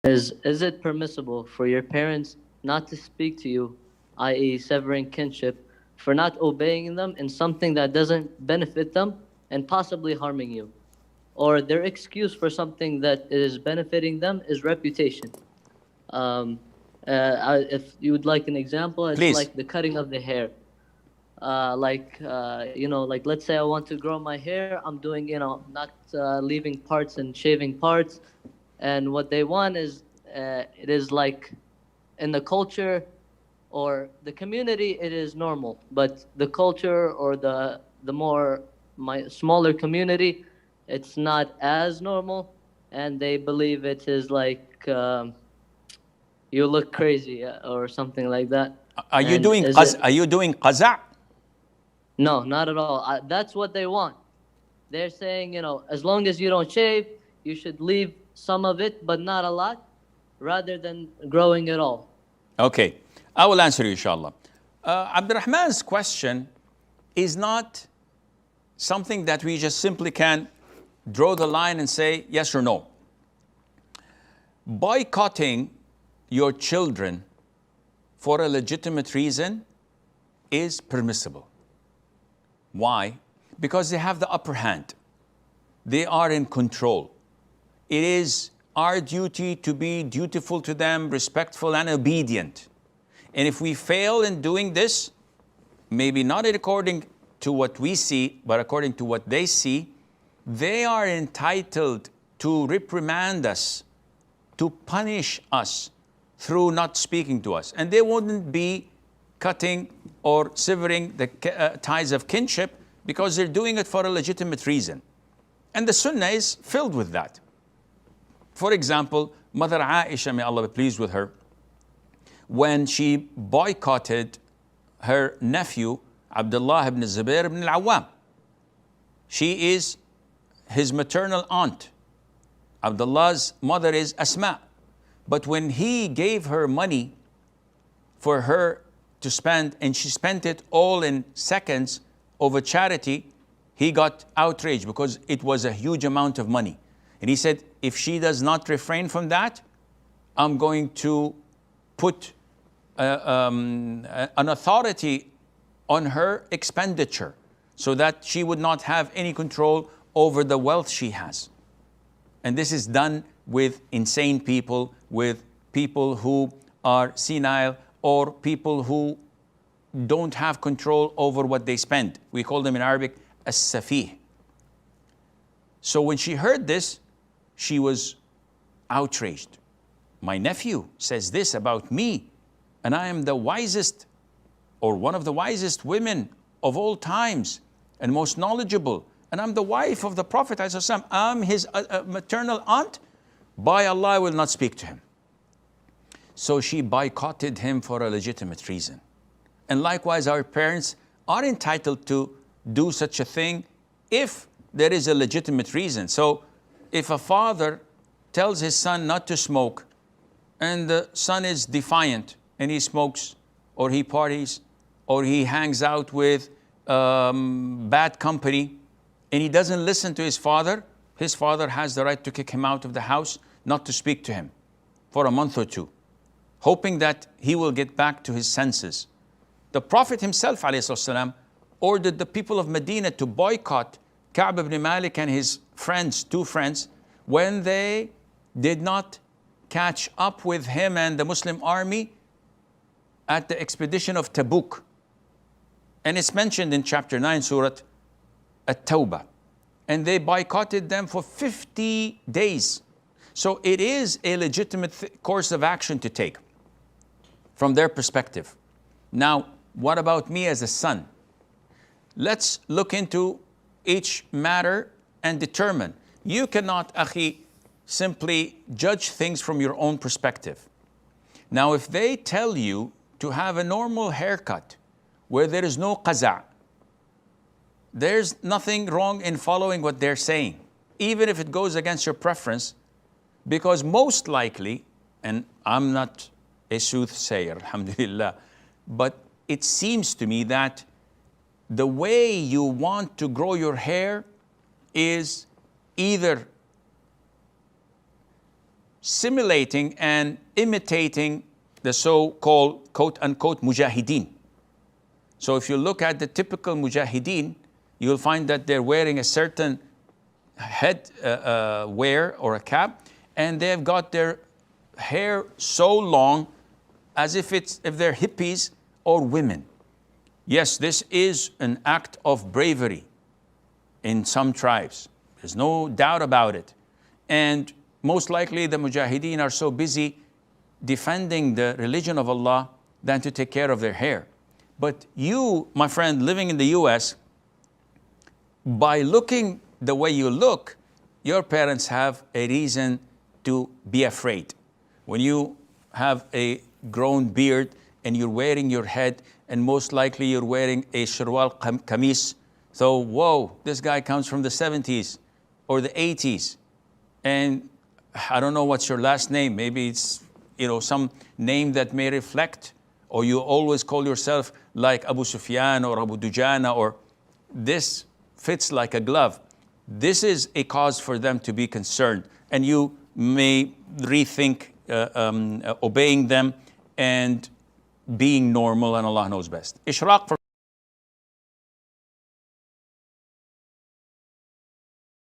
Is it permissible for your parents not to speak to you, i.e., severing kinship, for not obeying them in something that doesn't benefit them and possibly harming you? Or their excuse for something that is benefiting them is reputation. Um, if you would like an example, it's Please. like the cutting of the hair. Like let's say I want to grow my hair, I'm doing, not leaving parts and shaving parts, and what they want is, it is like in the culture or the community, it is normal, but the culture or the more my smaller community, it's not as normal, and they believe it is like, you look crazy, or something like that. Are you And doing is it? are you doing qaza'? No, not at all. That's what they want. They're saying, as long as you don't shave, you should leave some of it, but not a lot, rather than growing it all. Okay, I will answer you, inshallah. Abdurrahman's question is not something that we just simply can draw the line and say yes or no. Boycotting your children for a legitimate reason is permissible. Why? Because they have the upper hand. They are in control. It is our duty to be dutiful to them, respectful and obedient. And if we fail in doing this, maybe not according to what we see, but according to what they see, they are entitled to reprimand us, to punish us through not speaking to us. And they wouldn't be cutting or severing the ties of kinship because they're doing it for a legitimate reason. And the Sunnah is filled with that. For example, Mother Aisha, may Allah be pleased with her, when she boycotted her nephew, Abdullah ibn Zubair ibn al-Awwam. She is his maternal aunt. Abdullah's mother is Asma. But when he gave her money for her to spend, and she spent it all in seconds over charity, he got outraged because it was a huge amount of money. And he said, if she does not refrain from that, I'm going to put an authority on her expenditure so that she would not have any control over the wealth she has. And this is done with insane people, with people who are senile, or people who don't have control over what they spend. We call them in Arabic as-safih. So when she heard this, she was outraged. My nephew says this about me, and I am the wisest, or one of the wisest women of all times, and most knowledgeable, and I'm the wife of the Prophet ﷺ. I'm his maternal aunt. By Allah, I will not speak to him. So she boycotted him for a legitimate reason. And likewise, our parents are entitled to do such a thing if there is a legitimate reason. So if a father tells his son not to smoke, and the son is defiant and he smokes, or he parties, or he hangs out with bad company, and he doesn't listen to his father has the right to kick him out of the house, not to speak to him for a month or two, hoping that he will get back to his senses. The Prophet himself, ﷺ, ordered the people of Medina to boycott Ka'b ibn Malik and his friends, two friends, when they did not catch up with him and the Muslim army at the expedition of Tabuk. And it's mentioned in chapter 9, Surah At-Tawbah. And they boycotted them for 50 days. So it is a legitimate course of action to take from their perspective. Now, what about me as a son? Let's look into each matter and determine. You cannot, akhi, simply judge things from your own perspective. Now, if they tell you to have a normal haircut where there is no qaza', there's nothing wrong in following what they're saying, even if it goes against your preference, because most likely, and I'm not a soothsayer, alhamdulillah, but it seems to me that the way you want to grow your hair is either simulating and imitating the so-called quote-unquote mujahideen. So if you look at the typical mujahideen, you'll find that they're wearing a certain head wear or a cap, and they've got their hair so long as if they're hippies or women. Yes, this is an act of bravery in some tribes. There's no doubt about it. And most likely the mujahideen are so busy defending the religion of Allah than to take care of their hair. But you, my friend, living in the US, by looking the way you look, your parents have a reason to be afraid. When you have a grown beard and you're wearing your head, and most likely you're wearing a sharwal kameez, so whoa, this guy comes from the 70s or the 80s, and I don't know what's your last name. Maybe it's some name that may reflect, or you always call yourself like Abu Sufyan or Abu Dujana, or this fits like a glove. This is a cause for them to be concerned, and you may rethink obeying them and being normal, and Allah knows best. Ishraq